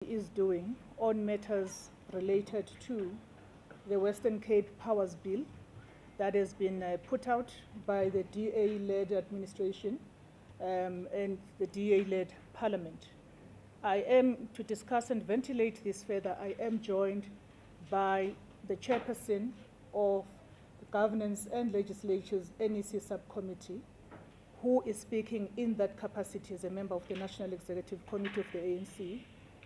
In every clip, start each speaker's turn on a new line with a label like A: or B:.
A: is doing on matters related to the Western Cape Powers Bill that has been put out by the DA-led administration and the DA-led parliament. I am, to discuss and ventilate this further, I am joined by the chairperson of the Governance and Legislature's NEC subcommittee, who is speaking in that capacity as a member of the National Executive Committee of the ANC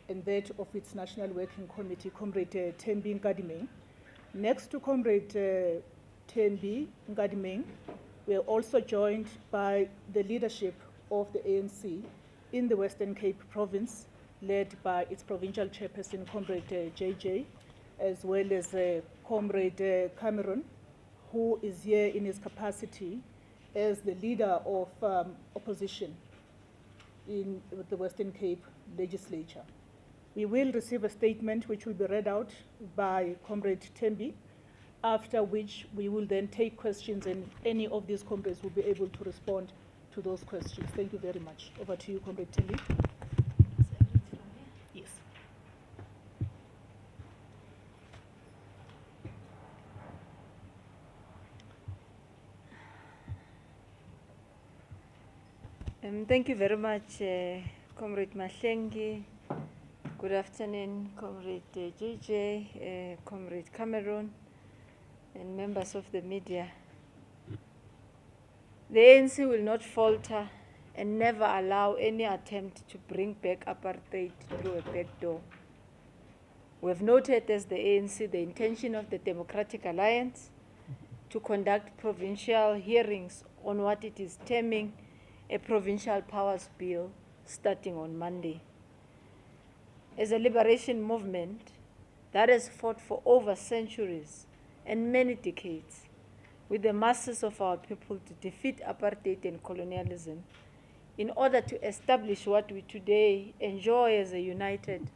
A: and that of its National Working Committee, Comrade Thembi Nkadimeng. Next to Comrade Thembi Nkadimeng, we are also joined by the leadership of the ANC in the Western Cape province, led by its provincial chairperson, Comrade JJ, as well as Comrade Cameron, who is here in his capacity as the leader of opposition in the Western Cape legislature. We will receive a statement which will be read out by Comrade Thembi, after which we will then take questions and any of these comrades will be able to respond to those questions. Thank you very much. Over to you, Comrade Thembi. Yes.
B: Thank you very much, Comrade Mahlengi. Good afternoon, Comrade JJ, Comrade Cameron, and members of the media. The ANC will not falter and never allow any attempt to bring back apartheid through a back door. We have noted as the ANC the intention of the Democratic Alliance to conduct provincial hearings on what it is terming a provincial powers bill starting on Monday. As a liberation movement that has fought for over centuries and many decades with the masses of our people to defeat apartheid and colonialism in order to establish what we today enjoy as a united,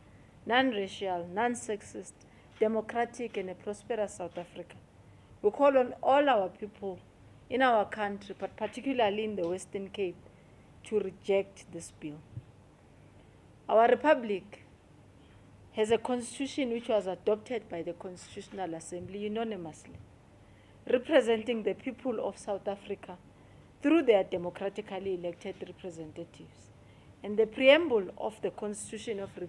B: non-racial, non-sexist, democratic and a prosperous South Africa. We call on all our people in our country, but particularly in the Western Cape, to reject this bill. Our republic has a constitution which was adopted by the Constitutional Assembly unanimously, representing the people of South Africa through their democratically elected representatives. And the preamble of the Constitution of the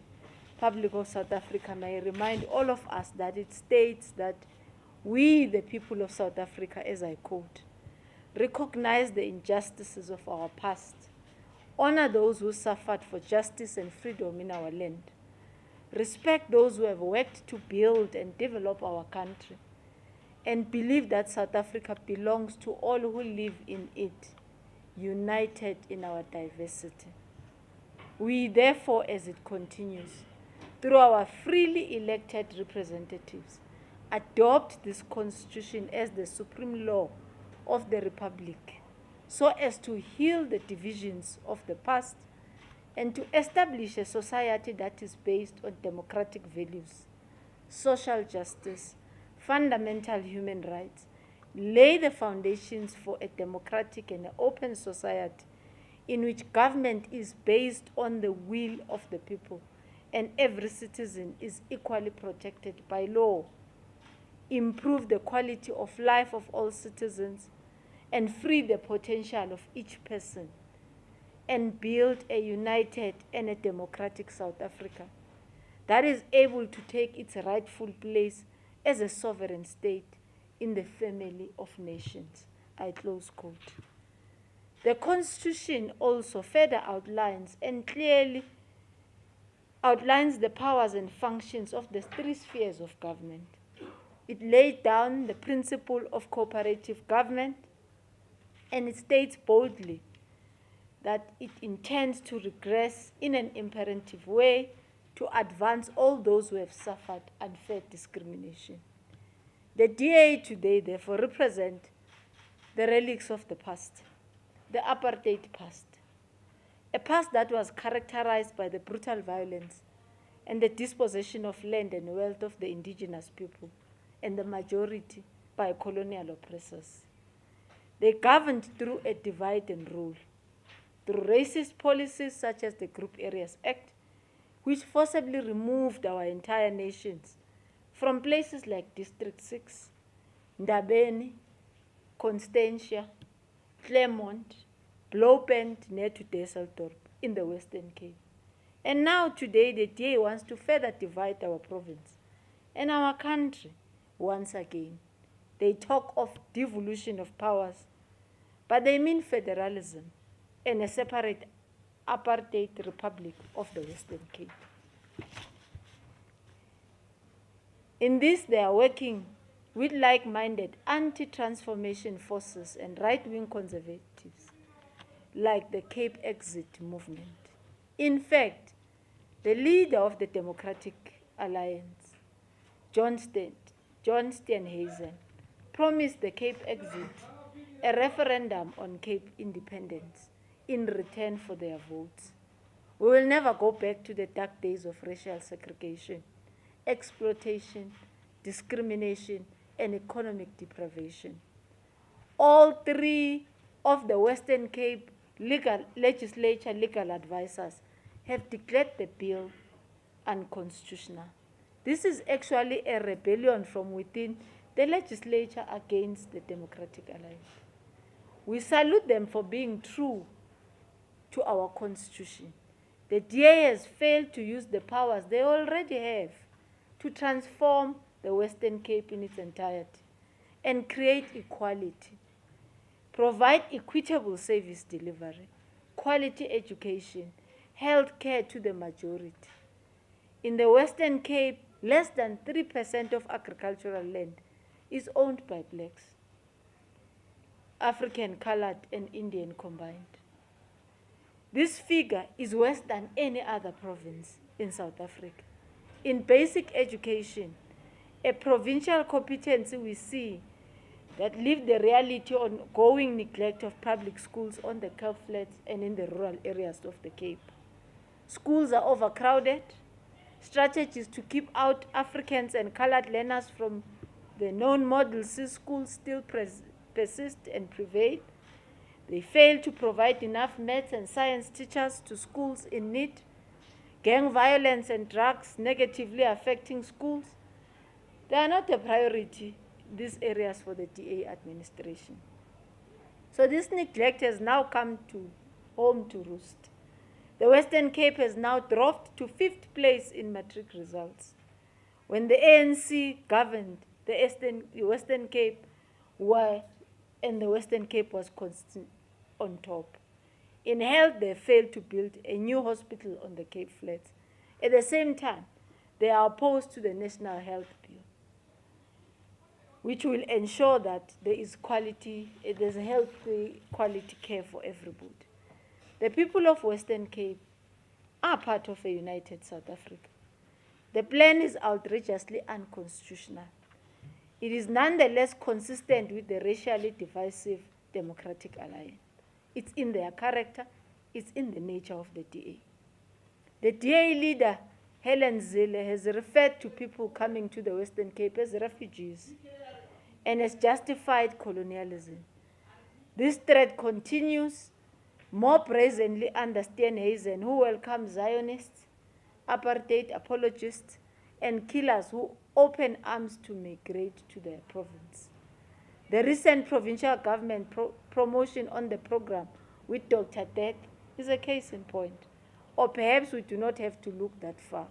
B: Republic of South Africa may remind all of us that it states that we, the people of South Africa, as I quote, recognize the injustices of our past, honor those who suffered for justice and freedom in our land, respect those who have worked to build and develop our country, and believe that South Africa belongs to all who live in it, united in our diversity. We therefore, as it continues, through our freely elected representatives, adopt this constitution as the supreme law of the Republic, so as to heal the divisions of the past and to establish a society that is based on democratic values, social justice, fundamental human rights, lay the foundations for a democratic and open society in which government is based on the will of the people and every citizen is equally protected by law, improve the quality of life of all citizens, and free the potential of each person, and build a united and a democratic South Africa that is able to take its rightful place as a sovereign state in the family of nations. I close quote. The Constitution also further outlines and clearly outlines the powers and functions of the three spheres of government. It laid down the principle of cooperative government, and it states boldly that it intends to regress in an imperative way to advance all those who have suffered unfair discrimination. The DA today therefore represent the relics of the past, the apartheid past, a past that was characterized by the brutal violence and the dispossession of land and wealth of the indigenous people and the majority by colonial oppressors. They governed through a divide and rule, through racist policies such as the Group Areas Act, which forcibly removed our entire nations from places like District 6, Ndabeni, Constantia, Claremont, Blount near to Düsseldorf in the Western Cape. And now today the DA wants to further divide our province and our country once again. They talk of devolution of powers, but they mean federalism and a separate apartheid republic of the Western Cape. In this, they are working with like-minded anti-transformation forces and right-wing conservatives like the Cape Exit movement. In fact, the leader of the Democratic Alliance, John Steenhuisen, promised the Cape Exit a referendum on Cape independence in return for their votes. We will never go back to the dark days of racial segregation, exploitation, discrimination, and economic deprivation. All three of the Western Cape legislature legal advisors have declared the bill unconstitutional. This is actually a rebellion from within the legislature against the Democratic Alliance. We salute them for being true to our constitution. The DA has failed to use the powers they already have to transform the Western Cape in its entirety and create equality, provide equitable service delivery, quality education, health care to the majority. In the Western Cape, less than 3% of agricultural land is owned by blacks, African, colored, and Indian combined. This figure is worse than any other province in South Africa. In basic education, a provincial competency we see that live the reality on ongoing neglect of public schools on the Cape Flats and in the rural areas of the Cape. Schools are overcrowded. Strategies to keep out Africans and colored learners from the known Model C schools still persist and prevail. They fail to provide enough maths and science teachers to schools in need. Gang violence and drugs negatively affecting schools. They are not a priority, these areas, for the DA administration. So this neglect has now come home to roost. The Western Cape has now dropped to 5th place in matric results. When the ANC governed the Western Cape, and the Western Cape was constant on top. In health, they failed to build a new hospital on the Cape Flats. At the same time, they are opposed to the National Health Bill, which will ensure that there's healthy quality care for everybody. The people of Western Cape are part of a united South Africa. The plan is outrageously unconstitutional. It is nonetheless consistent with the racially divisive Democratic Alliance. It's in their character, it's in the nature of the DA. The DA leader, Helen Zille, has referred to people coming to the Western Cape as refugees and has justified colonialism. This threat continues more brazenly under Steenhuisen, who welcomes Zionists, apartheid apologists, and killers who open arms to migrate to their province. The recent provincial government promotion on the program with Dr. Dek is a case in point. Or perhaps we do not have to look that far.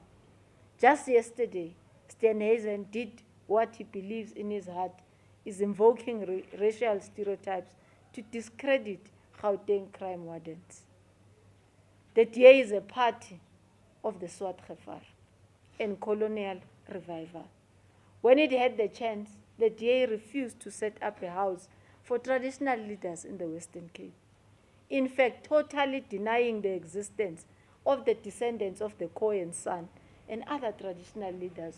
B: Just yesterday, Steenhuisen did what he believes in his heart is invoking racial stereotypes to discredit Gauteng crime wardens. The DA is a party of the Swart Gevaar and colonial revival. When it had the chance, the DA refused to set up a house for traditional leaders in the Western Cape. In fact, totally denying the existence of the descendants of the Khoi and San and other traditional leaders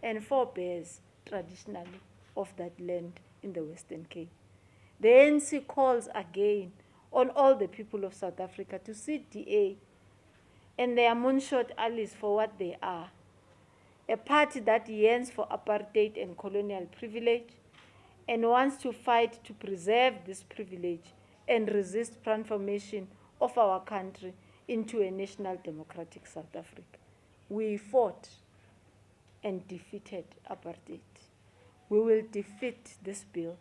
B: and forebears traditionally of that land in the Western Cape. The ANC calls again on all the people of South Africa to see DA and their moonshot allies for what they are, a party that yearns for apartheid and colonial privilege and wants to fight to preserve this privilege and resist transformation of our country into a national democratic South Africa. We fought and defeated apartheid. We will defeat this bill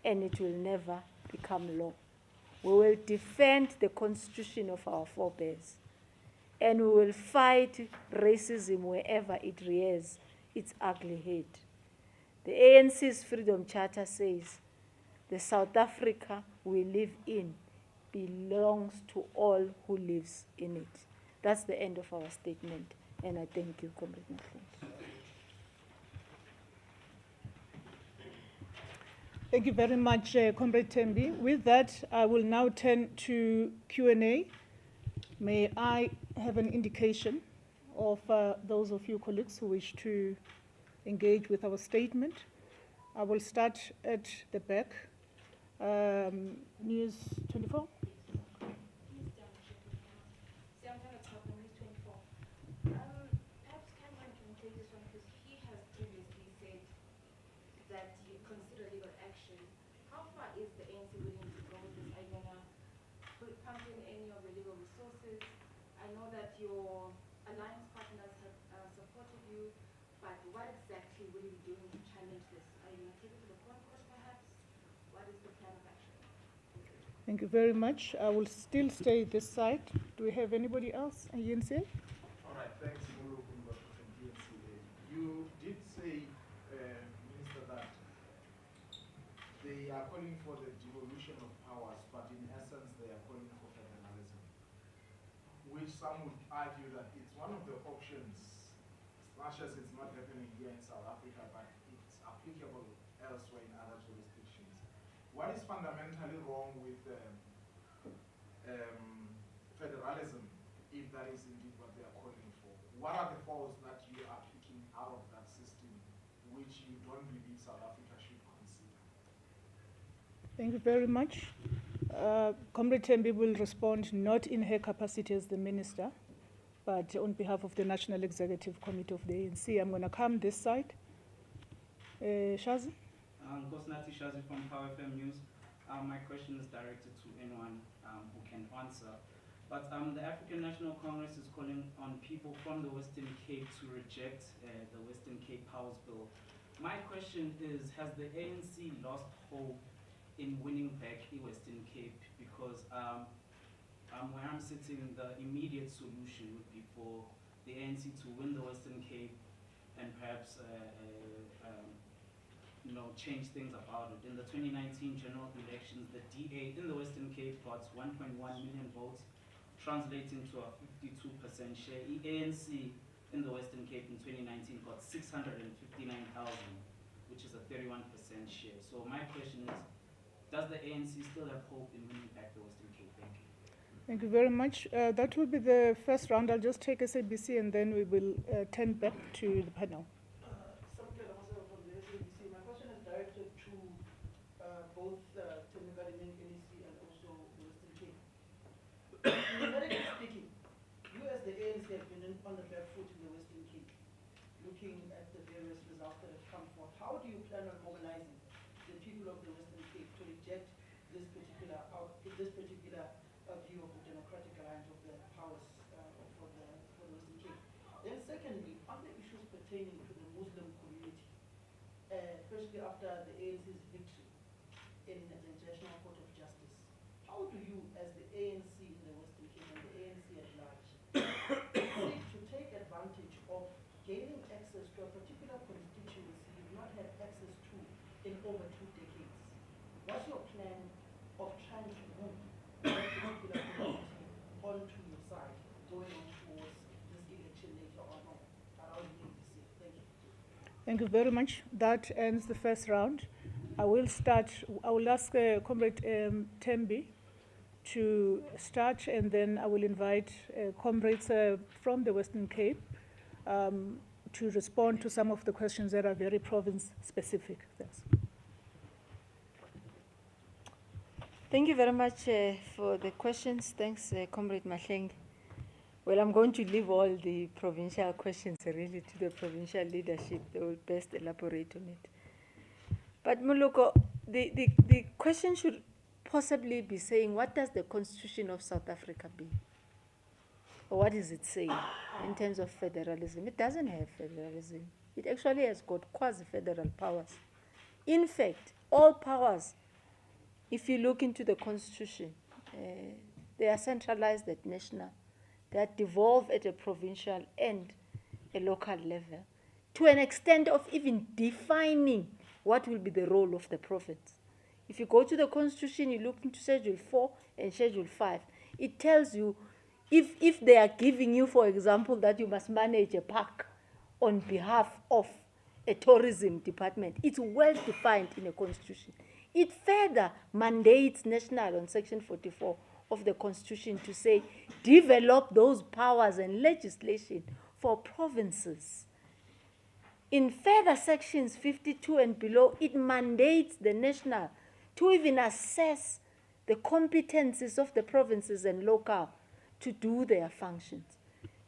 B: and it will never become law. We will defend the constitution of our forebears and we will fight racism wherever it rears its ugly head. The ANC's Freedom Charter says the South Africa we live in belongs to all who lives in it. That's the end of our statement, and I thank you, Comrade Mahlengi.
A: Thank you very much, Comrade Tembi. With that, I will now turn to Q&A. May I have an indication of those of you colleagues who wish to engage with our statement? I will start at the back. News 24.
C: Perhaps Cameron can take this one because he has previously said that you consider legal action. How far is the ANC willing to go with this? Are you going to pump in any of the legal resources? I know that your alliance partners have supported you, but what exactly will you be doing to challenge this? Are you going to take it to the concourse perhaps? What is the plan of action?
A: Thank you very much. I will still stay this side. Do we have anybody else? ANC?
D: All right, thanks, Mulu Kumba from DNCA. You did say, Minister, that they are calling for the devolution of powers, but in essence, they are calling for federalism, which some would argue that it's one of the options, as much as it's not happening here in South Africa, but it's applicable elsewhere in other jurisdictions. What is fundamentally wrong with federalism, if that is indeed what they are calling for? What are the faults that you are picking out of that system which you don't believe South Africa should consider?
A: Thank you very much. Comrade Tembi will respond not in her capacity as the minister, but on behalf of the National Executive Committee of the ANC. I'm going to come this side. Shazi?
E: Nkosinathi Shazi from Power FM News. My question is directed to anyone who can answer. But the African National Congress is calling on people from the Western Cape to reject the Western Cape Powers Bill. My question is, has the ANC lost hope in winning back the Western Cape? Because where I'm sitting, the immediate solution would be for the ANC to win the Western Cape and perhaps change things about it. In the 2019 general elections, the DA in the Western Cape got 1.1 million votes, translating to a 52% share. The ANC in the Western Cape in 2019 got 659,000, which is a 31% share. So my question is, does the ANC still have hope in winning back the Western Cape? Thank you.
A: Thank you very much. That will be the first round. I'll just take SABC and then we will turn back to the panel.
F: My question is directed to both Temekadiming NEC and also the Western Cape. Numerically speaking, you as the ANC have been on the back foot in the Western Cape, looking at the various results that have come forth. How do you plan on mobilizing the people of the Western Cape to reject this particular view of the Democratic Alliance of the Powers for the Western Cape? Then secondly, on the issues pertaining to the Muslim community, especially after the ANC's victory in the International Court of Justice, how do you, as the ANC in the Western Cape and the ANC at large, seek to take advantage of gaining access to a particular constituency you've not had access to in over 2 decades? What's your plan of trying to move that particular community onto your side, going on towards this election later on around May this year? Thank you.
A: Thank you very much. That ends the first round. I will ask Comrade Tembi to start, and then I will invite comrades from the Western Cape to respond to some of the questions that are very province-specific. Thanks.
B: Thank you very much for the questions. Thanks, Comrade Mahlengi. Well, I'm going to leave all the provincial questions really to the provincial leadership. They will best elaborate on it. But Muloko, the question should possibly be saying, what does the Constitution of South Africa be? What is it saying in terms of federalism? It doesn't have federalism. It actually has got quasi-federal powers. In fact, all powers, if you look into the constitution, they are centralized at national. They are devolved at a provincial and a local level, to an extent of even defining what will be the role of the province. If you go to the constitution, you look into Schedule 4 and Schedule 5, it tells you if they are giving you, for example, that you must manage a park on behalf of a tourism department, it's well defined in the constitution. It further mandates national on Section 44 of the constitution to say, develop those powers and legislation for provinces. In further sections 52 and below, it mandates the national to even assess the competencies of the provinces and local to do their functions.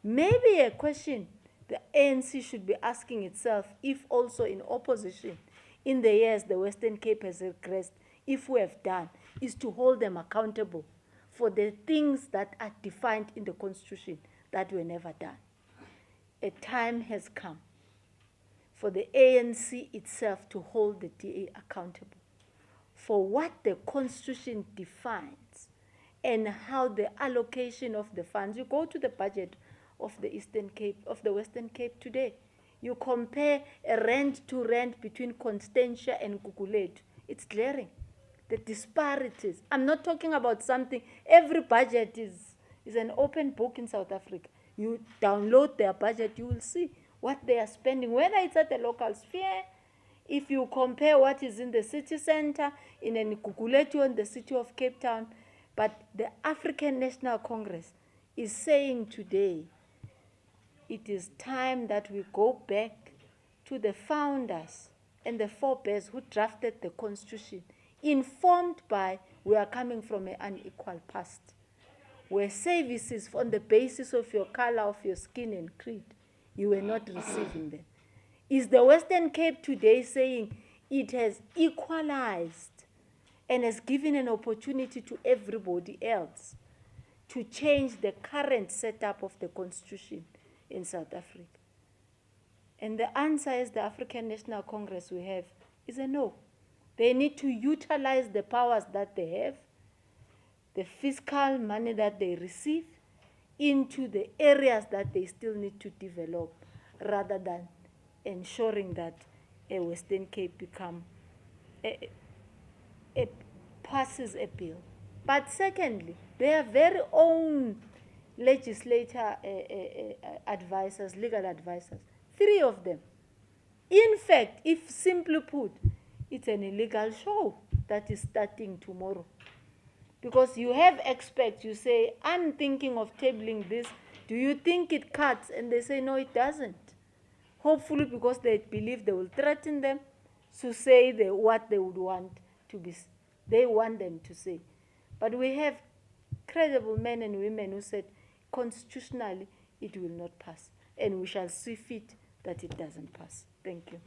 B: Maybe a question the ANC should be asking itself, if also in opposition, in the years the Western Cape has regressed, if we have done, is to hold them accountable for the things that are defined in the Constitution that were never done. A time has come for the ANC itself to hold the DA accountable for what the Constitution defines and how the allocation of the funds. You go to the budget of the Eastern Cape, of the Western Cape today. You compare a rand to rand between Constantia and Guguletu. It's glaring. The disparities. I'm not talking about something. Every budget is an open book in South Africa. You download their budget, you will see what they are spending, whether it's at the local sphere. If you compare what is in the city center, in Guguletu and the city of Cape Town, but the African National Congress is saying today, it is time that we go back to the founders and the forebears who drafted the Constitution, informed by we are coming from an unequal past, where services on the basis of your color, of your skin and creed, you were not receiving them. Is the Western Cape today saying it has equalized and has given an opportunity to everybody else to change the current setup of the Constitution in South Africa? And the answer is the African National Congress we have is a no. They need to utilize the powers that they have, the fiscal money that they receive, into the areas that they still need to develop, rather than ensuring that a Western Cape become passes a bill. But secondly, their very own legislator advisors, legal advisors, 3 of them. In fact, if simply put, it's an illegal show that is starting tomorrow. Because you have experts, you say, I'm thinking of tabling this. Do you think it cuts? And they say, no, it doesn't. Hopefully because they believe they will threaten them to say what they would want to be, they want them to say. But we have credible men and women who said, constitutionally, it will not pass. And we shall see fit that it doesn't pass. Thank you.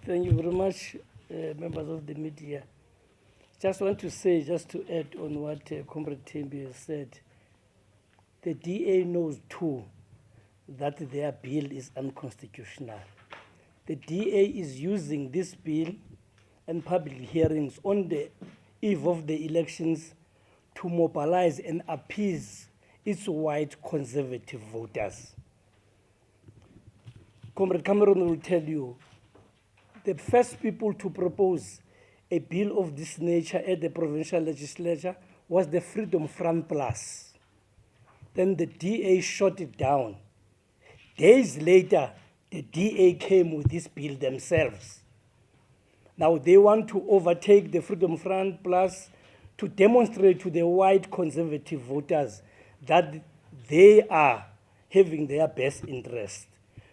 G: Thank you very much, members of the media. Just want to say, just to add on what Comrade Tembi has said, the DA knows too that their bill is unconstitutional. The DA is using this bill and public hearings on the eve of the elections to mobilize and appease its white conservative voters. Comrade Cameron will tell you, the first people to propose a bill of this nature at the provincial legislature was the Freedom Front Plus. Then the DA shot it down. Days later, the DA came with this bill themselves. Now they want to overtake the Freedom Front Plus to demonstrate to the white conservative voters that they are having their best interest.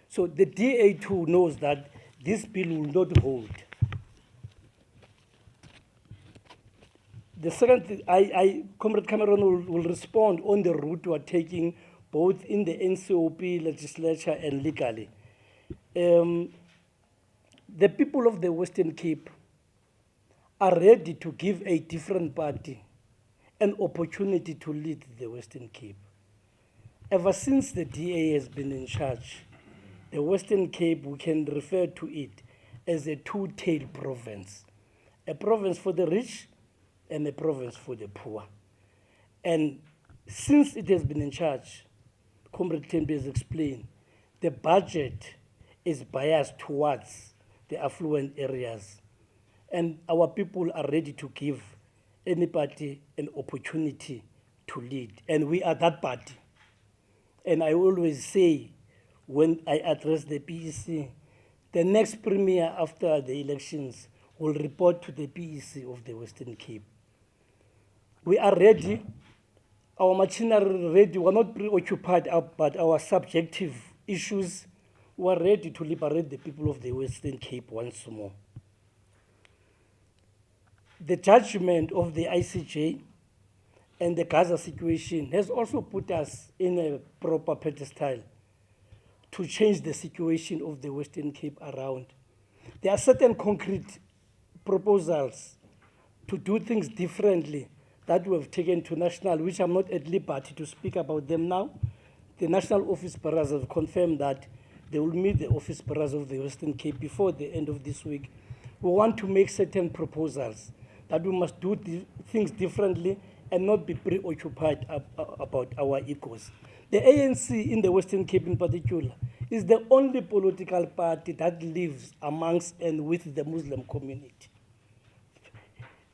G: So the DA too knows that this bill will not hold. The second thing, Comrade Cameron will respond on the route we are taking, both in the NCOP legislature and legally. The people of the Western Cape are ready to give a different party an opportunity to lead the Western Cape. Ever since the DA has been in charge, the Western Cape, we can refer to it as a two-tailed province. A province for the rich and a province for the poor. And since it has been in charge, Comrade Tembe has explained, the budget is biased towards the affluent areas. And our people are ready to give any party an opportunity to lead. And we are that party. And I always say, when I address the PEC, the next premier after the elections will report to the PEC of the Western Cape. We are ready. Our machinery ready. We're not preoccupied about our subjective issues. We are ready to liberate the people of the Western Cape once more. The judgment of the ICJ and the Gaza situation has also put us in a proper pedestal to change the situation of the Western Cape around. There are certain concrete proposals to do things differently that we have taken to national, which I'm not at liberty to speak about them now. The national office bearers have confirmed that they will meet the office bearers of the Western Cape before the end of this week. We want to make certain proposals that we must do things differently and not be preoccupied about our egos. The ANC in the Western Cape in particular is the only political party that lives amongst and with the Muslim community.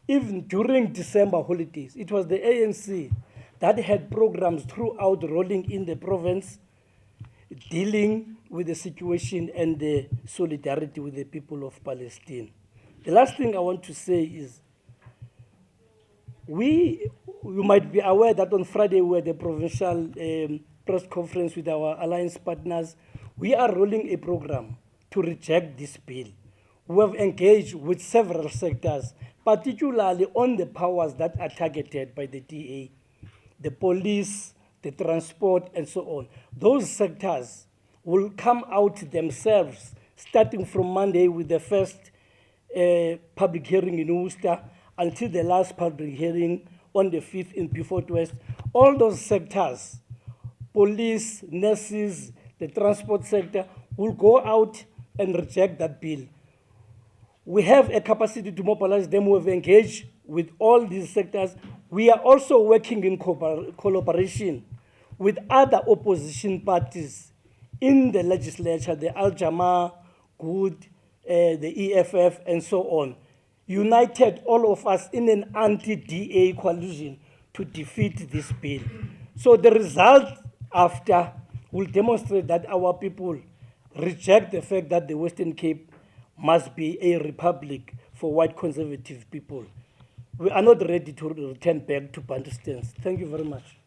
G: Even during December holidays, it was the ANC that had programs throughout rolling in the province, dealing with the situation and the solidarity with the people of Palestine. The last thing I want to say is, you might be aware that on Friday we had a provincial press conference with our alliance partners. We are rolling a program to reject this bill. We have engaged with several sectors, particularly on the powers that are targeted by the DA, the police, the transport, and so on. Those sectors will come out themselves, starting from Monday with the first public hearing in Worcester until the last public hearing on the 5th in Beaufort West. All those sectors, police, nurses, the transport sector, will go out and reject that bill. We have a capacity to mobilize them. We have engaged with all these sectors. We are also working in collaboration with other opposition parties in the legislature, the Al-Jamaa, GOOD, the EFF, and so on, united all of us in an anti-DA coalition to defeat this bill. So the result after will demonstrate that our people reject the fact that the Western Cape must be a republic for white conservative people. We are not ready to return back to Bantustans. Thank you very much.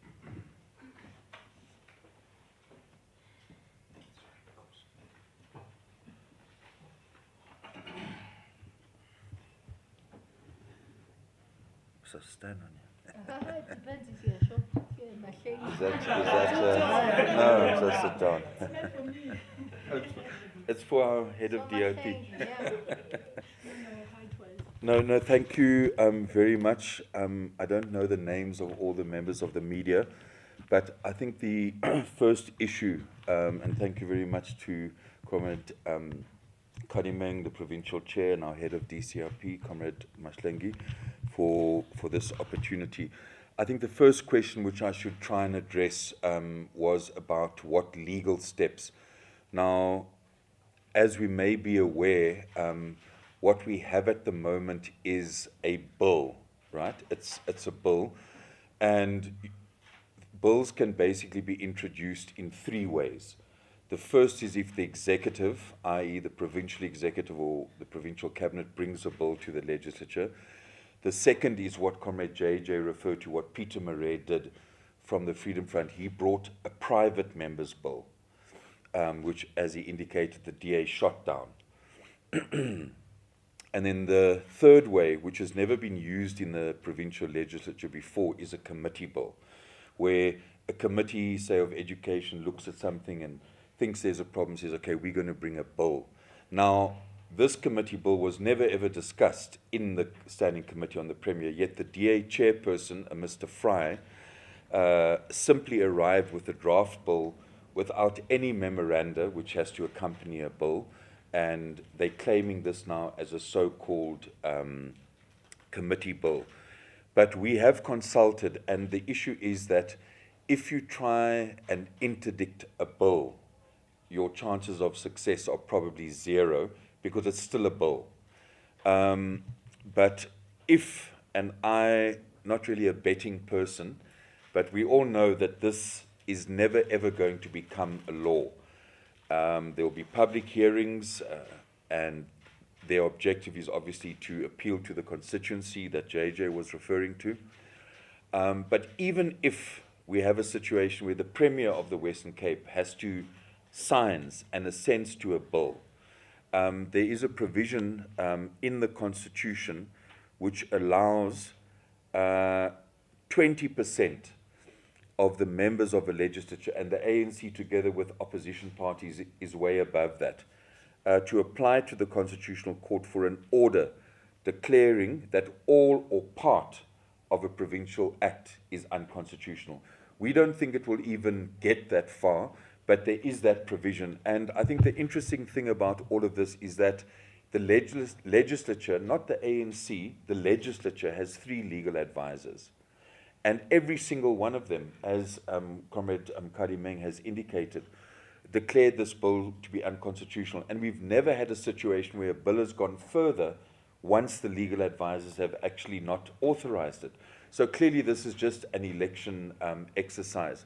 H: So stand on you.
B: It depends if you're short, if you're in my shade.
H: No, just sit down. It's for our head of DOP.
B: Yeah.
H: No, thank you very much. I don't know the names of all the members of the media, but I think the first issue, and thank you very much to Comrade Kadimeng, the provincial chair, and our head of DCRP, Comrade Mashlengi, for this opportunity. I think the first question which I should try and address was about what legal steps. Now, as we may be aware, what we have at the moment is a bill, right? It's a bill, and bills can basically be introduced in three ways. The first is if the executive, i.e. the provincial executive or the provincial cabinet, brings a bill to the legislature. The second is what Comrade JJ referred to, what Peter Murray did from the Freedom Front. He brought a private member's bill, which, as he indicated, the DA shot down. And then the third way, which has never been used in the provincial legislature before, is a committee bill, where a committee, say, of education looks at something and thinks there's a problem, says, okay, we're going to bring a bill. Now, this committee bill was never ever discussed in the Standing Committee on the Premier, yet the DA chairperson, Mr. Fry, simply arrived with a draft bill without any memoranda which has to accompany a bill, and they're claiming this now as a so-called committee bill. But we have consulted, and the issue is that if you try and interdict a bill, your chances of success are probably zero because it's still a bill. But if, and I, not really a betting person, but we all know that this is never ever going to become a law. There will be public hearings, and their objective is obviously to appeal to the constituency that JJ was referring to. But even if we have a situation where the Premier of the Western Cape has to sign and assent to a bill, there is a provision in the Constitution which allows 20% of the members of a legislature, and the ANC together with opposition parties is way above that, to apply to the Constitutional Court for an order declaring that all or part of a provincial act is unconstitutional. We don't think it will even get that far, but there is that provision. And I think the interesting thing about all of this is that the legislature, not the ANC, the legislature has 3 legal advisors. And every single one of them, as Comrade Kadimeng has indicated, declared this bill to be unconstitutional. And we've never had a situation where a bill has gone further once the legal advisors have actually not authorized it. So clearly this is just an election exercise.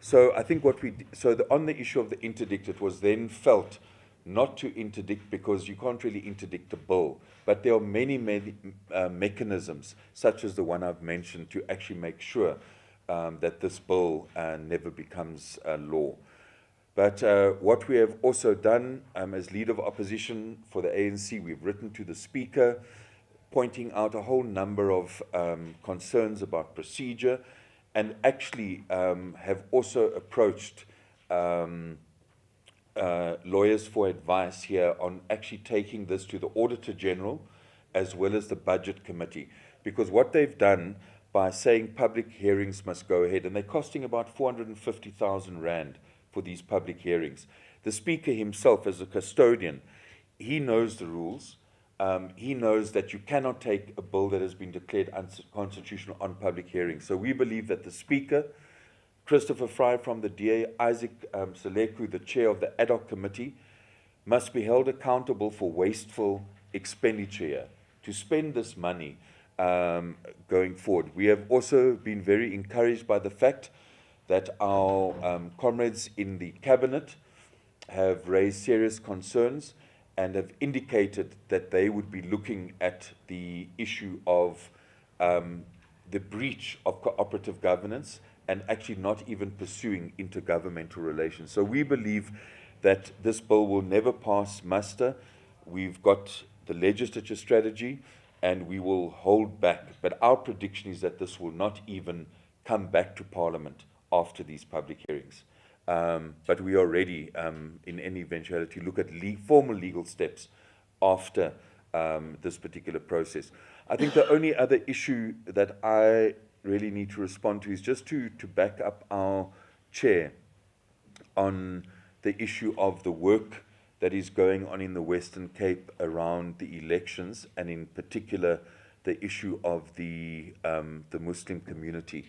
H: So I think on the issue of the interdict, it was then felt not to interdict because you can't really interdict a bill. But there are many mechanisms, such as the one I've mentioned, to actually make sure that this bill never becomes law. But what we have also done as Leader of Opposition for the ANC, we've written to the Speaker, pointing out a whole number of concerns about procedure, and actually have also approached lawyers for advice here on actually taking this to the Auditor General as well as the Budget Committee. Because what they've done by saying public hearings must go ahead, and they're costing about 450,000 Rand for these public hearings. The Speaker himself, as a custodian, he knows the rules. He knows that you cannot take a bill that has been declared unconstitutional on public hearings. So we believe that the Speaker, Christopher Fry from the DA, Isaac Seleku, the chair of the ad hoc committee, must be held accountable for wasteful expenditure here, to spend this money going forward. We have also been very encouraged by the fact that our comrades in the cabinet have raised serious concerns and have indicated that they would be looking at the issue of the breach of cooperative governance and actually not even pursuing intergovernmental relations. So we believe that this bill will never pass muster. We've got the legislature strategy and we will hold back. But our prediction is that this will not even come back to Parliament after these public hearings. But we are ready, in any eventuality, look at formal legal steps after this particular process. I think the only other issue that I really need to respond to is just to back up our chair on the issue of the work that is going on in the Western Cape around the elections, and in particular the issue of the Muslim community.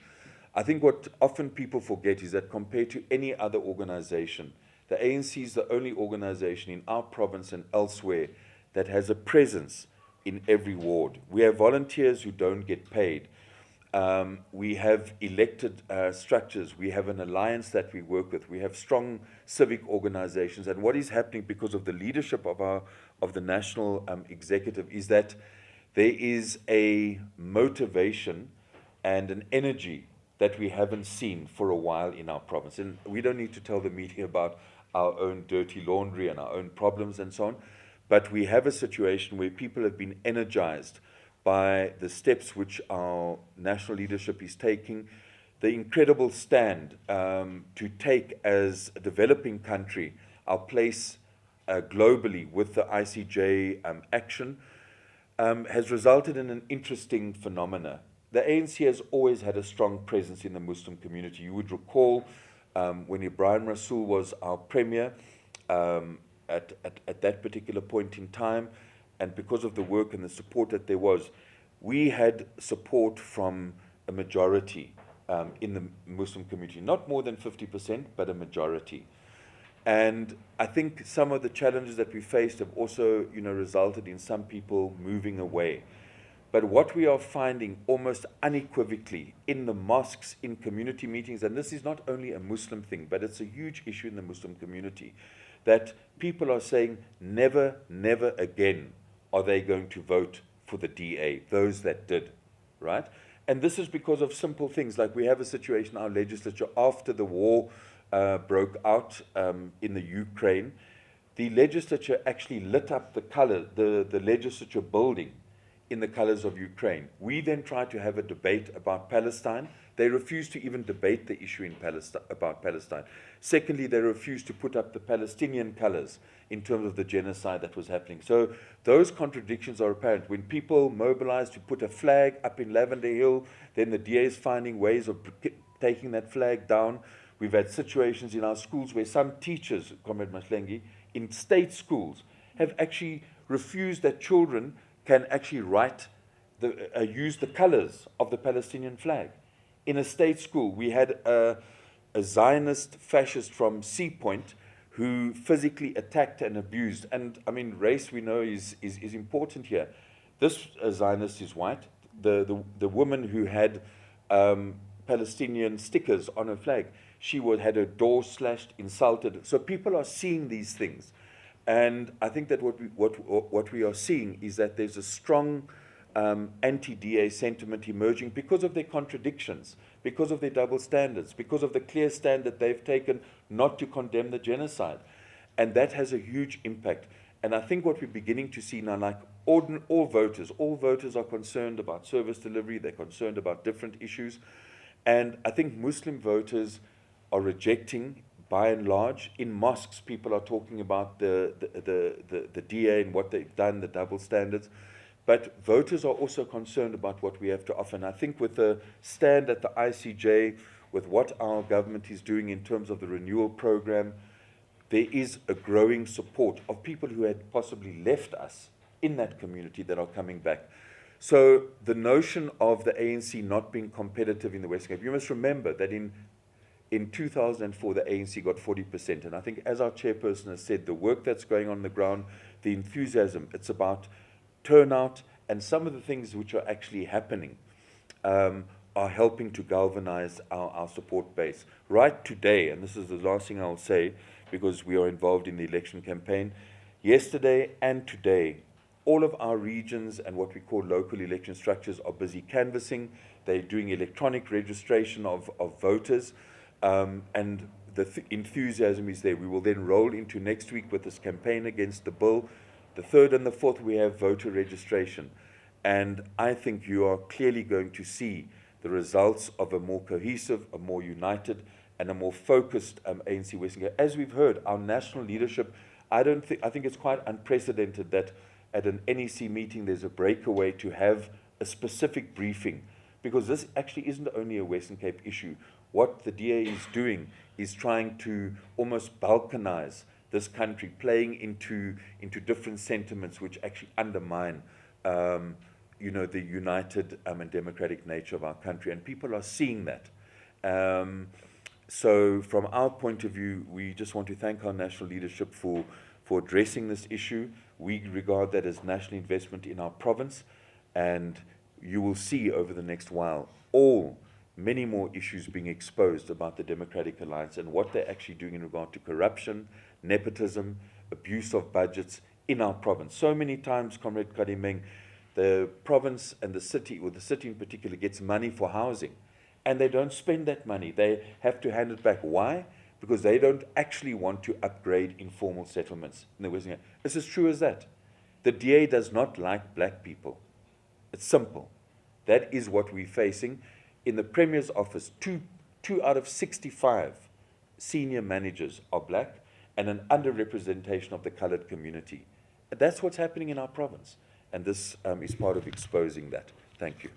H: I think what often people forget is that compared to any other organization, the ANC is the only organization in our province and elsewhere that has a presence in every ward. We have volunteers who don't get paid. We have elected structures. We have an alliance that we work with. We have strong civic organizations. And what is happening because of the leadership of the national executive is that there is a motivation and an energy that we haven't seen for a while in our province. And we don't need to tell the media about our own dirty laundry and our own problems and so on. But we have a situation where people have been energized by the steps which our national leadership is taking, the incredible stand to take as a developing country our place globally with the ICJ action has resulted in an interesting phenomena. The ANC has always had a strong presence in the Muslim community. You would recall when Ibrahim Rasool was our premier at that particular point in time, and because of the work and the support that there was, we had support from a majority in the Muslim community, not more than 50%, but a majority. And I think some of the challenges that we faced have also, resulted in some people moving away. But what we are finding almost unequivocally in the mosques, in community meetings, and this is not only a Muslim thing, but it's a huge issue in the Muslim community, that people are saying never, never again are they going to vote for the DA, those that did, right? And this is because of simple things, like we have a situation in our legislature after the war broke out in the Ukraine. The legislature actually lit up the legislature building in the colors of Ukraine. We then tried to have a debate about Palestine. They refused to even debate the issue about Palestine. Secondly, they refused to put up the Palestinian colors in terms of the genocide that was happening. So those contradictions are apparent. When people mobilize to put a flag up in Lavender Hill, then the DA is finding ways of taking that flag down. We've had situations in our schools where some teachers, Comrade Maslengi, in state schools have actually refused that children can actually use the colors of the Palestinian flag. In a state school, we had a Zionist fascist from Sea Point who physically attacked and abused. And I mean, race we know is important here. This Zionist is white. The woman who had Palestinian stickers on her flag, she had her door slashed, insulted. So people are seeing these things. And I think that what we are seeing is that there's a strong anti-DA sentiment emerging because of their contradictions, because of their double standards, because of the clear stand that they've taken not to condemn the genocide. And that has a huge impact. And I think what we're beginning to see now, like all voters are concerned about service delivery, they're concerned about different issues. And I think Muslim voters are rejecting, by and large, in mosques, people are talking about the DA and what they've done, the double standards. But voters are also concerned about what we have to offer. And I think with the stand at the ICJ, with what our government is doing in terms of the renewal program, there is a growing support of people who had possibly left us in that community that are coming back. So the notion of the ANC not being competitive in the Western Cape, you must remember that in 2004, the ANC got 40%. And I think, as our chairperson has said, the work that's going on the ground, the enthusiasm, it's about turnout, and some of the things which are actually happening are helping to galvanize our support base. Right today, and this is the last thing I'll say, because we are involved in the election campaign, yesterday and today, all of our regions and what we call local election structures are busy canvassing. They're doing electronic registration of voters. And the enthusiasm is there. We will then roll into next week with this campaign against the bill. The 3rd and the 4th, we have voter registration. And I think you are clearly going to see the results of a more cohesive, a more united, and a more focused ANC Western Cape. As we've heard, our national leadership, I think it's quite unprecedented that at an NEC meeting there's a breakaway to have a specific briefing, because this actually isn't only a Western Cape issue. What the DA is doing is trying to almost balkanize this country, playing into different sentiments which actually undermine the united and democratic nature of our country. And people are seeing that. So from our point of view, we just want to thank our national leadership for addressing this issue. We regard that as national investment in our province, and you will see over the next while many more issues being exposed about the Democratic Alliance and what they're actually doing in regard to corruption, nepotism, abuse of budgets in our province. So many times, Comrade Kadimeng, the province and the city, or the city in particular, gets money for housing, and they don't spend that money. They have to hand it back. Why? Because they don't actually want to upgrade informal settlements in the Western Cape. It's as true as that. The DA does not like black people. It's simple. That is what we're facing. In the Premier's office, two out of 65 senior managers are black, and an underrepresentation of the colored community. That's what's happening in our province, and this is part of exposing that. Thank you.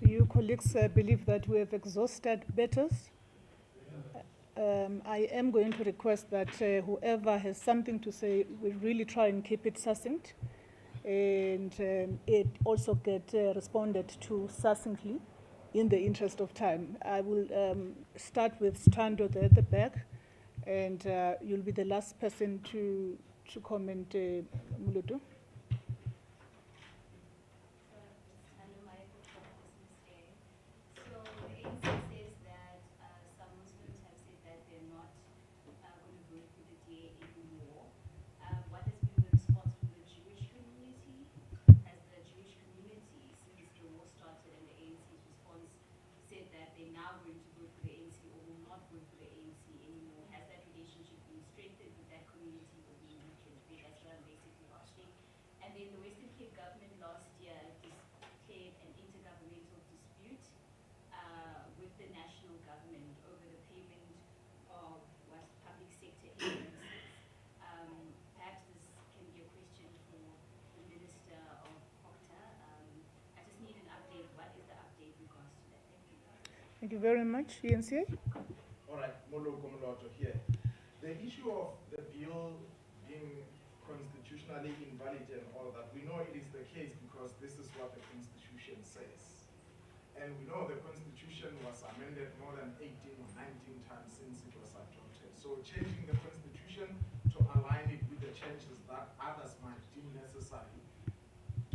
A: Do you colleagues believe that we have exhausted matters? I am going to request that whoever has something to say, we really try and keep it succinct, and it also get responded to succinctly in the interest of time. I will start with Stando there at the back, and you'll be the last person to comment, Muludu.
I: So the ANC says that some Muslims have said that they're not going to vote for the DA anymore. What has been the response from the Jewish community? Has the Jewish community, since the war started and the ANC's response said that they're now going to vote for the ANC or will not vote for the ANC anymore, has that relationship been strengthened with that community or been weakened? That's what I'm basically asking. And then the Western Cape government last year declared an intergovernmental dispute with the national government over the payment of what public sector agencies. Perhaps this can be a question for the Minister of Proctor. I just need an update. What is the update with regards to that? Thank you.
A: Thank you very much, ENCA.
D: All right, Molo Komoloto here. The issue of the bill being constitutionally invalid and all that, we know it is the case because this is what the Constitution says. And we know the Constitution was amended more than 18 or 19 times since it was adopted. So changing the Constitution to align it with the changes that others might deem necessary,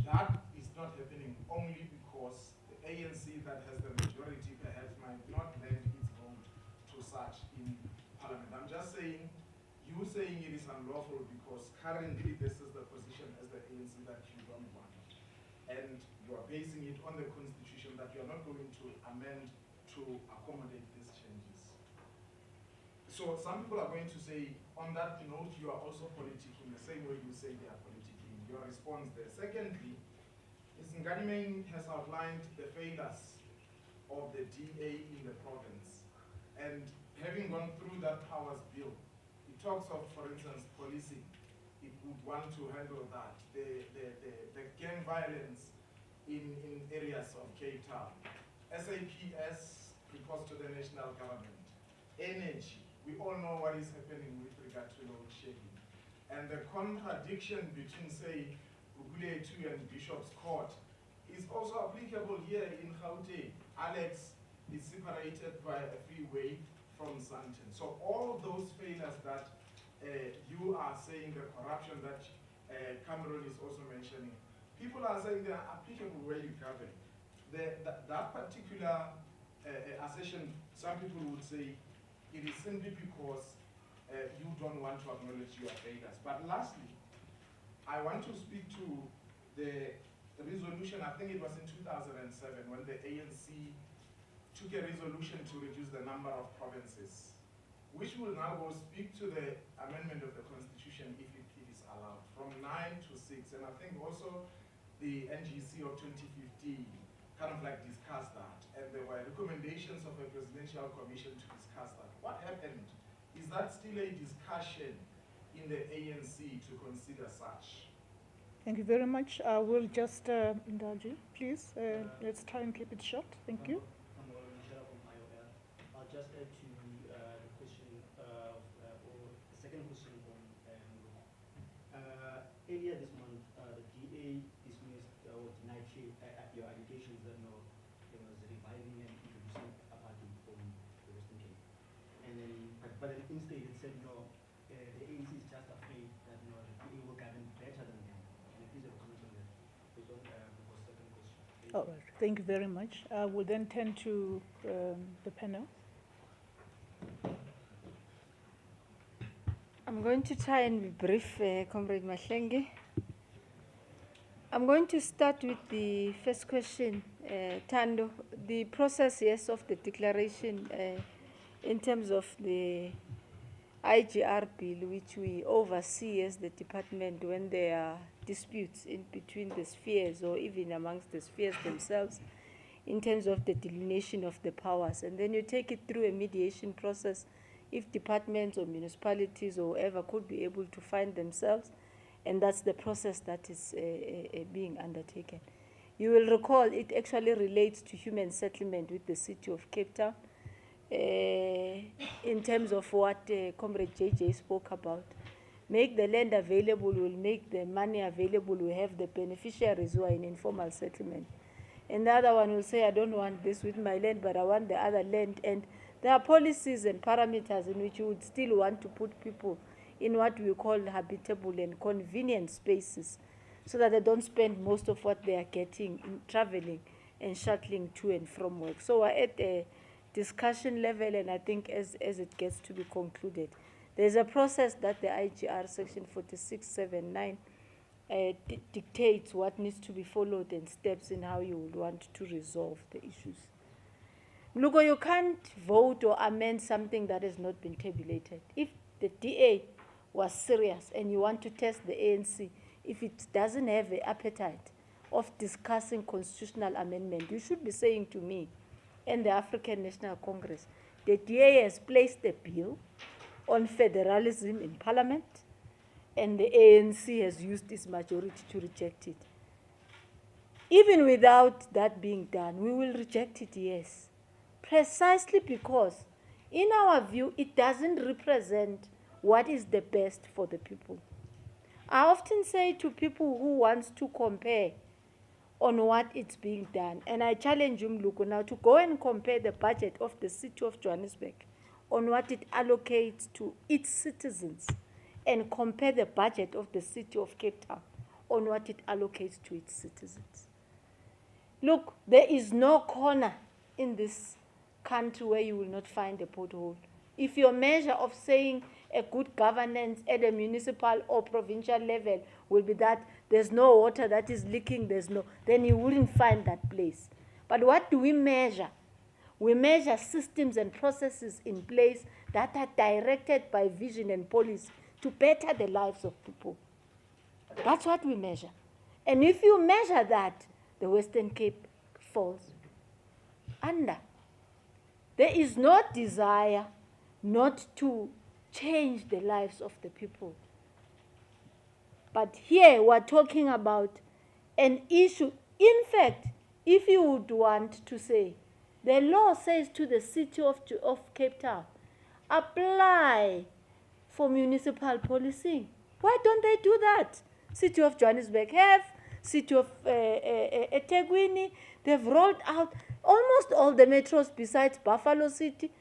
D: that is not happening only because the ANC that has the majority perhaps might not lend its vote to such in Parliament. I'm just saying, you saying it is unlawful because currently this is the position as the ANC that you don't want. And you are basing it on the Constitution that you are not going to amend to accommodate these changes. So some people are going to say, on that note, you are also politicking the same way you say they are politicking. Your response there. Secondly, Ms. Ngadimeng has outlined the failures of the DA in the province. And having gone through that powers bill, it talks of, for instance, policing. It would want to handle that. The gang violence in areas of Cape Town. SAPS reports to the national government. Energy. We all know what is happening with regard to load shedding. And the contradiction between, say, Bugule 2 and Bishop's Court is also applicable here in Gauteng. Alex is separated by a freeway from Sandton. So all those failures that you are saying, the corruption that Cameron is also mentioning, people are saying they are applicable where you govern. That particular assertion, some people would say, it is simply because you don't want to acknowledge your failures. But lastly, I want to speak to the resolution, I think it was in 2007, when the ANC took a resolution to reduce the number of provinces, which will now go speak to the amendment of the Constitution if it is allowed, from 9 to 6. And I think also the NGC of 2015 kind of like discussed that. And there were recommendations of a presidential commission to discuss that. What happened? Is that still a discussion in the ANC to consider such?
A: Thank you very much. I will just indulge you, please. Let's try and keep it short. Thank you.
J: I'm Michelle from IOL. I'll just add to the question, or the second question from earlier this month, the DA dismissed or denied your allegations that there was reviving and introducing apartheid from the Western Cape. And then, but instead it said the ANC is just afraid that the DA will govern better than them. Can you please have a comment on that? This was the second question.
A: All right. Thank you very much. I will then turn to the panel.
B: I'm going to try and be brief, Comrade Mahlenge. I'm going to start with the first question, Tando. The process, yes, of the declaration in terms of the IGR bill, which we oversee as the department when there are disputes in between the spheres or even amongst the spheres themselves, in terms of the delineation of the powers. And then you take it through a mediation process if departments or municipalities or whoever could be able to find themselves. And that's the process that is being undertaken. You will recall it actually relates to human settlement with the city of Cape Town in terms of what Comrade JJ spoke about. Make the land available, will make the money available, we have the beneficiaries who are in informal settlement. And the other one will say, I don't want this with my land, but I want the other land. And there are policies and parameters in which you would still want to put people in what we call habitable and convenient spaces, so that they don't spend most of what they are getting in traveling and shuttling to and from work. So we're at a discussion level, and I think as it gets to be concluded, there's a process that the IGR section 4679 dictates what needs to be followed and steps in how you would want to resolve the issues. Look, you can't vote or amend something that has not been tabulated. If the DA was serious and you want to test the ANC, if it doesn't have an appetite of discussing constitutional amendment, you should be saying to me and the African National Congress, the DA has placed a bill on federalism in Parliament, and the ANC has used its majority to reject it. Even without that being done, we will reject it, yes. Precisely because, in our view, it doesn't represent what is the best for the people. I often say to people who want to compare on what is being done, and I challenge Mluku now to go and compare the budget of the city of Johannesburg on what it allocates to its citizens, and compare the budget of the city of Cape Town on what it allocates to its citizens. Look, there is no corner in this country where you will not find a pothole. If your measure of saying a good governance at a municipal or provincial level will be that there's no water that is leaking, then you wouldn't find that place. But what do we measure? We measure systems and processes in place that are directed by vision and policy to better the lives of people. That's what we measure. And if you measure that, the Western Cape falls under. There is no desire not to change the lives of the people. But here we're talking about an issue. In fact, if you would want to say, the law says to the city of Cape Town, apply for municipal policing. Why don't they do that? City of Johannesburg have, city of eThekwini, they've rolled out almost all the metros besides Buffalo City.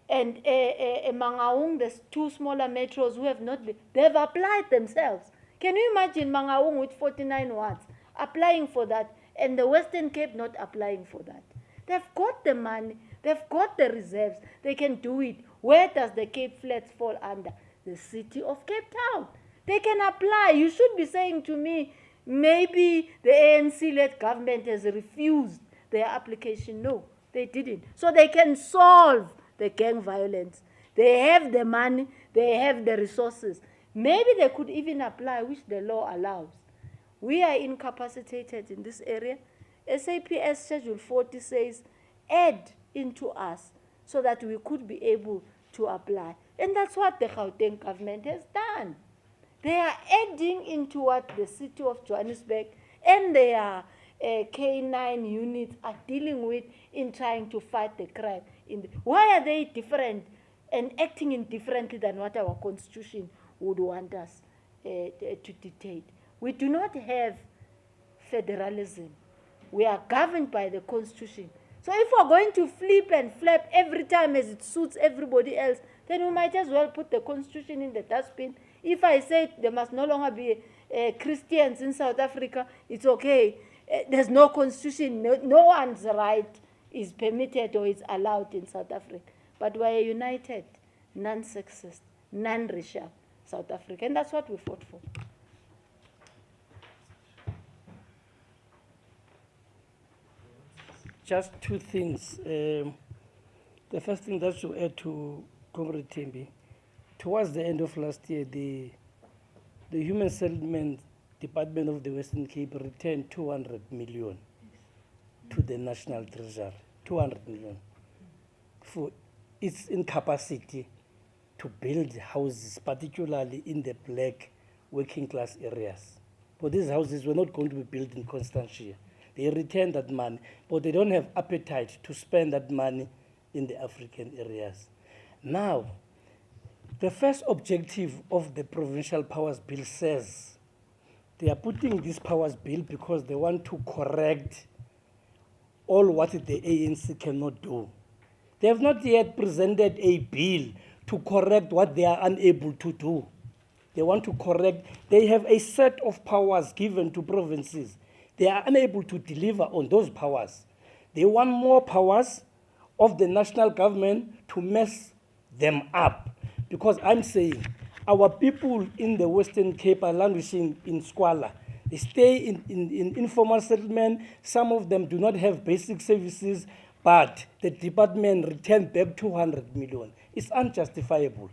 B: And Mangaung, there's two smaller metros who have not been, they've applied themselves. Can you imagine Mangaung with 49 wards applying for that, and the Western Cape not applying for that? They've got the money, they've got the reserves, they can do it. Where does the Cape Flats fall under? The city of Cape Town. They can apply. You should be saying to me, maybe the ANC-led government has refused their application. No, they didn't. So they can solve the gang violence. They have the money, they have the resources. Maybe they could even apply, which the law allows. We are incapacitated in this area. SAPS Schedule 40 says, add into us so that we could be able to apply. And that's what the Gauteng government has done. They are adding into what the city of Johannesburg and their K9 units are dealing with in trying to fight the crime. Why are they different and acting indifferently than what our constitution would want us to dictate? We do not have federalism. We are governed by the constitution. So if we're going to flip and flap every time as it suits everybody else, then we might as well put the constitution in the dustbin. If I say there must no longer be Christians in South Africa, it's okay. There's no constitution. No one's right is permitted or is allowed in South Africa. But we're a united, non-sexist, non-racial South Africa. And that's what we fought for.
G: Just two things. The first thing that you add to Comrade Tembi, towards the end of last year, the Human Settlement Department of the Western Cape returned 200 million to the national treasury, 200 million, for its incapacity to build houses, particularly in the black working class areas. But these houses were not going to be built in Constantia. They returned that money, but they don't have appetite to spend that money in the African areas. Now, the first objective of the Provincial Powers Bill says they are putting this Powers Bill because they want to correct all what the ANC cannot do. They have not yet presented a bill to correct what they are unable to do. They want to correct, they have a set of powers given to provinces. They are unable to deliver on those powers. They want more powers of the national government to mess them up. Because I'm saying, our people in the Western Cape are languishing in squalor. They stay in informal settlement. Some of them do not have basic services, but the department returned back 200 million. It's unjustifiable.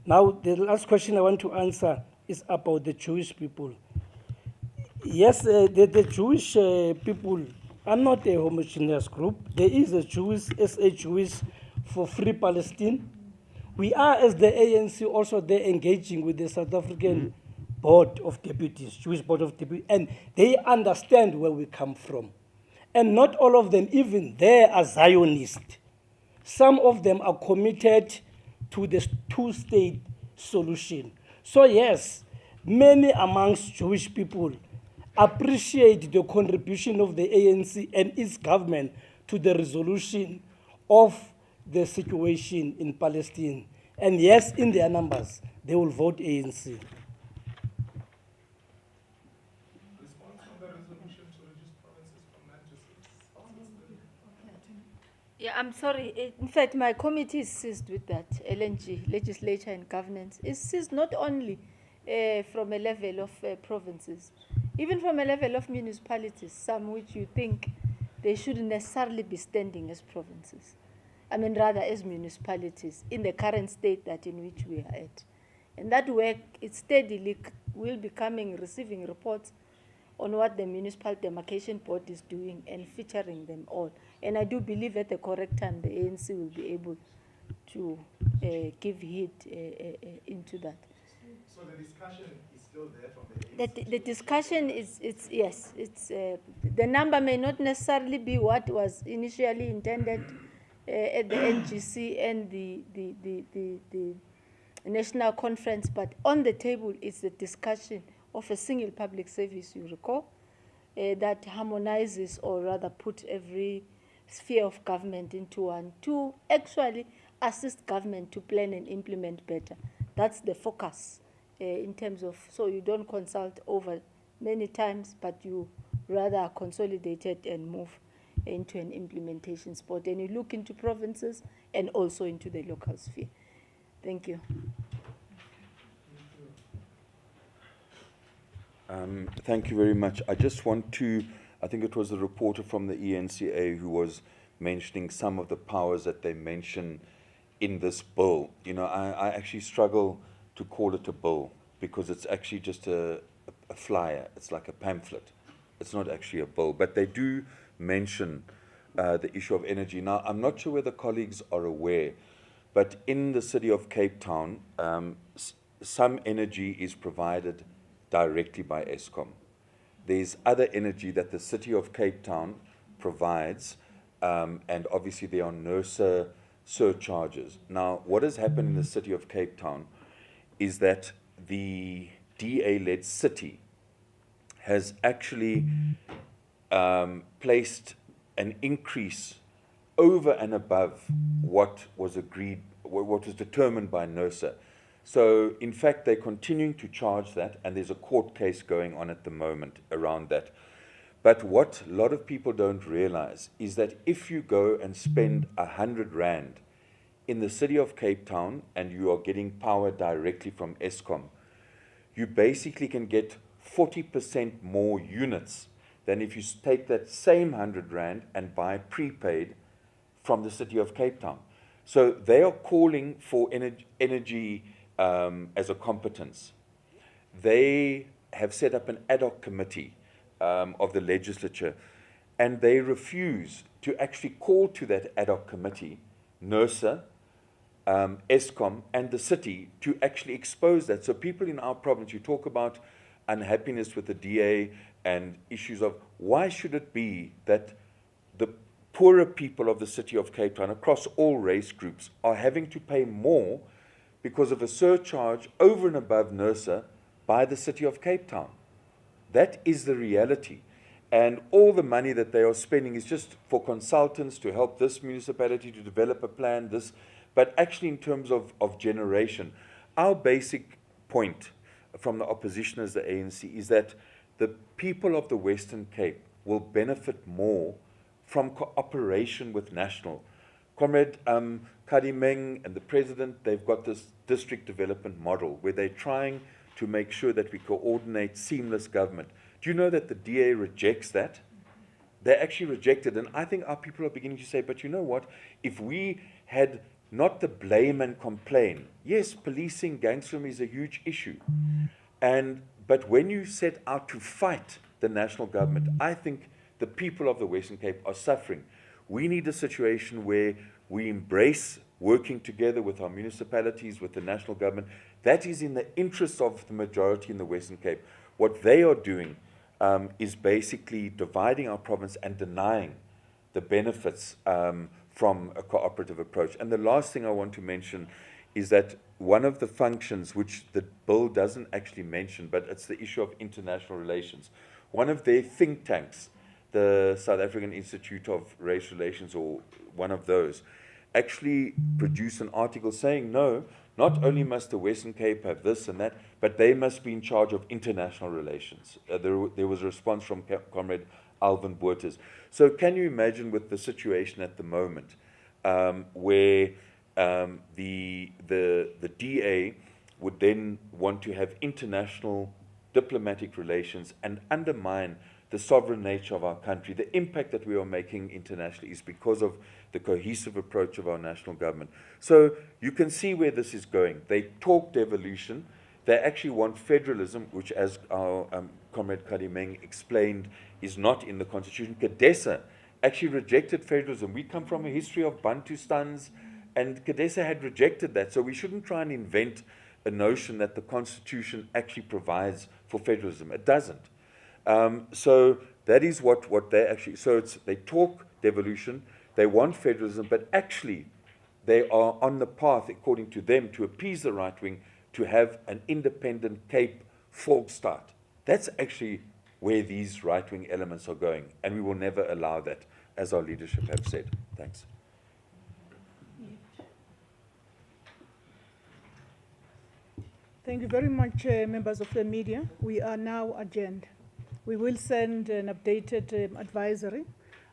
G: Now, the last question I want to answer is about the Jewish people. Yes, the Jewish people are not a homogeneous group. There is a Jewish, SA Jewish for Free Palestine. We are, as the ANC, also there engaging with the South African Board of Deputies, Jewish Board of Deputies, and they understand where we come from. And not all of them, even they are Zionists. Some of them are committed to the two-state solution. So yes, many amongst Jewish people appreciate the contribution of the ANC and its government to the resolution of the situation in Palestine. And yes, in their numbers, they will vote ANC.
D: Response on the resolution to reduce provinces from 9 to 6.
B: Yeah, I'm sorry. In fact, my committee is seized with that. LNG, Legislature and Governance, is seized not only from a level of provinces, even from a level of municipalities, some which you think they shouldn't necessarily be standing as provinces. I mean, rather as municipalities in the current state that in which we are at. And that work, it steadily will be coming, receiving reports on what the Municipal Demarcation Board is doing and featuring them all. And I do believe at the correct time the ANC will be able to give heed into that.
D: So the discussion is still there from the ANC?
B: The discussion is, the number may not necessarily be what was initially intended at the NGC and the National Conference, but on the table is the discussion of a single public service, you recall, that harmonizes or rather put every sphere of government into one to actually assist government to plan and implement better. That's the focus in terms of, so you don't consult over many times, but you rather are consolidated and move into an implementation spot. And you look into provinces and also into the local sphere. Thank you.
H: Thank you very much. I just want to, I think it was a reporter from the ENCA who was mentioning some of the powers that they mention in this bill. You know, I actually struggle to call it a bill because it's actually just a flyer. It's like a pamphlet. It's not actually a bill, but they do mention the issue of energy. Now, I'm not sure whether colleagues are aware, but in the city of Cape Town, some energy is provided directly by Eskom. There's other energy that the city of Cape Town provides, and obviously there are NERSA surcharges. Now, what has happened in the city of Cape Town is that the DA-led city has actually placed an increase over and above what was agreed, what was determined by NERSA. So, in fact, they're continuing to charge that, and there's a court case going on at the moment around that. But what a lot of people don't realize is that if you go and spend 100 Rand in the city of Cape Town and you are getting power directly from Eskom, you basically can get 40% more units than if you take that same 100 Rand and buy prepaid from the city of Cape Town. So they are calling for energy as a competence. They have set up an ad hoc committee of the legislature, and they refuse to actually call to that ad hoc committee, NERSA, ESCOM, and the city to actually expose that. So people in our province, you talk about unhappiness with the DA and issues of why should it be that the poorer people of the city of Cape Town across all race groups are having to pay more because of a surcharge over and above NERSA by the city of Cape Town. That is the reality. And all the money that they are spending is just for consultants to help this municipality to develop a plan, but actually in terms of generation. Our basic point from the opposition as the ANC is that the people of the Western Cape will benefit more from cooperation with national. Comrade Kadimeng and the president, they've got this district development model where they're trying to make sure that we coordinate seamless government. Do you know that the DA rejects that? They actually reject it. And I think our people are beginning to say, but you know what? If we had not the blame and complain, yes, policing, gangsterism is a huge issue. But when you set out to fight the national government, I think the people of the Western Cape are suffering. We need a situation where we embrace working together with our municipalities, with the national government. That is in the interest of the majority in the Western Cape. What they are doing is basically dividing our province and denying the benefits from a cooperative approach. And the last thing I want to mention is that one of the functions which the bill doesn't actually mention, but it's the issue of international relations. One of their think tanks, the South African Institute of Race Relations, or one of those, actually produced an article saying, no, not only must the Western Cape have this and that, but they must be in charge of international relations. There was a response from Comrade Alvin Botha. So can you imagine with the situation at the moment where the DA would then want to have international diplomatic relations and undermine the sovereign nature of our country? The impact that we are making internationally is because of the cohesive approach of our national government. So you can see where this is going. They talk devolution. They actually want federalism, which, as our Comrade Kadimeng explained, is not in the Constitution. Kadesa actually rejected federalism. We come from a history of Bantustans, and Kadesa had rejected that. So we shouldn't try and invent a notion that the Constitution actually provides for federalism. It doesn't. So that is what they actually, so they talk devolution, they want federalism, but actually they are on the path, according to them, to appease the right wing, to have an independent Cape Volksstaat. That's actually where these right wing elements are going, and we will never allow that, as our leadership have said. Thanks.
A: Thank you very much, members of the media. We are now adjourned. We will send an updated advisory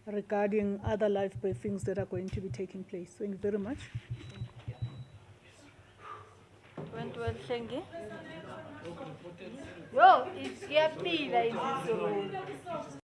A: regarding other live briefings that are going to be taking place. Thank you very much.
B: Went well, Shengi. Yo, it's yapila in this room.